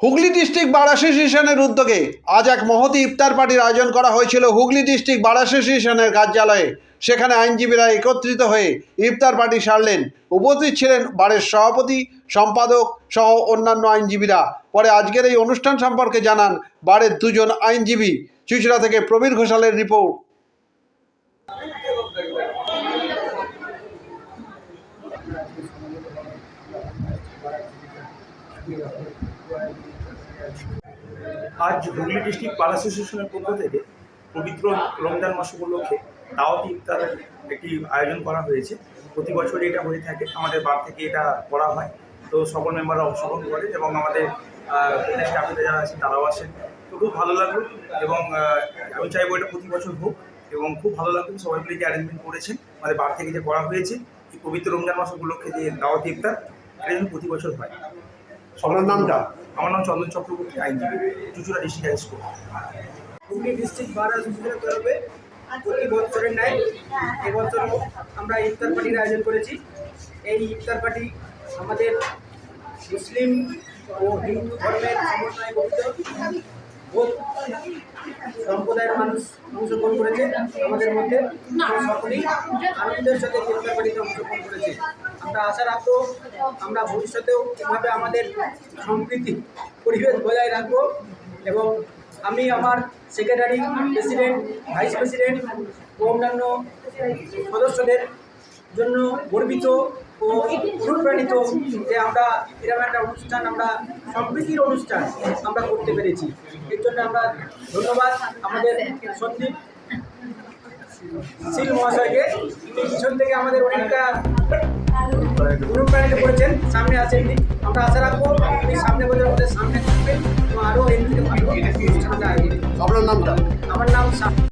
Hooghly district bar অ্যাসোসিয়েশনের উদ্যোগে আজ এক মহতী ইফতার পার্টির আয়োজন করা হয়েছিল হুগলি ডিস্ট্রিক্ট বার অ্যাসোসিয়েশনের কার্যালয়ে। সেখানে আইনজীবীরা একত্রিত হয়ে ইফতার পার্টি সারলেন। উপস্থিত ছিলেন বারের সভাপতি, সম্পাদক সহ অন্যান্য আইনজীবীরা। পরে আজকের এই অনুষ্ঠান সম্পর্কে জানান বারের দুজন আইনজীবী। চুঁচুড়া থেকে প্রবীর ঘোষালের রিপোর্ট। আজ হুগলি ডিস্ট্রিক্ট বার অ্যাসোসিয়েশনের পক্ষ থেকে পবিত্র রমজান মাস উপলক্ষে দাওয়াতি ইফতারের একটি আয়োজন করা হয়েছে। প্রতি বছরই এটা হয়ে থাকে, আমাদের বার থেকে এটা করা হয়। তো সকল মেম্বাররা অংশগ্রহণ করে এবং আমাদের স্টাফেতে যারা আছেন তারাও আসেন। তো খুব ভালো লাগলো এবং আমি চাইবো এটা প্রতি বছর হোক এবং খুব ভালো লাগলো সবাই মিলে যে অ্যারেঞ্জমেন্ট করেছেন আমাদের বার থেকে যে করা হয়েছে এই পবিত্র রমজান মাস উপলক্ষে যে দাওয়াতি ইফতার, এটা যেন প্রতি বছর হয়। সবার নামটা? আমার নাম চন্দন চক্রবর্তী, আইনজীবী, Chuchura district high school. Hooghly district bar অ্যাসোসিয়েশনের তরফে প্রতি বছরের ন্যায় এবছর আমরা ইফতার পার্টির আয়োজন করেছি। এই ইফতার পার্টি আমাদের মুসলিম ও হিন্দু ধর্মের সমন্বয়ে গঠিত বোধ সম্প্রদায়ের মানুষ অংশগ্রহণ করেছে। আমাদের মধ্যে সকলেই আনন্দের সাথে ইফতার পার্টিতে অংশগ্রহণ করেছে। আমরা আশা রাখবো আমরা ভবিষ্যতেও এভাবে আমাদের সম্প্রীতি পরিবেশ বজায় রাখবো এবং আমি আমার সেক্রেটারি, প্রেসিডেন্ট, ভাইস প্রেসিডেন্ট ও অন্যান্য সদস্যদের জন্য গর্বিত ও অনুপ্রাণিত যে আমরা এরকম একটা অনুষ্ঠান, আমরা সম্প্রীতির অনুষ্ঠান আমরা করতে পেরেছি। এর জন্য আমরা ধন্যবাদ আমাদের সন্দীপ শীল মহাশয়কে। পিছন থেকে আমাদের অনেকটা অনুপ্রাণিত করেছেন, সামনে আসেননি। আমরা আশা রাখবো এই সামনে বছর আমাদের সামনে থাকবেন এবং আরও এর থেকে ভালো অনুষ্ঠানটা আয়োজন। আপনার নামটা? আমার নাম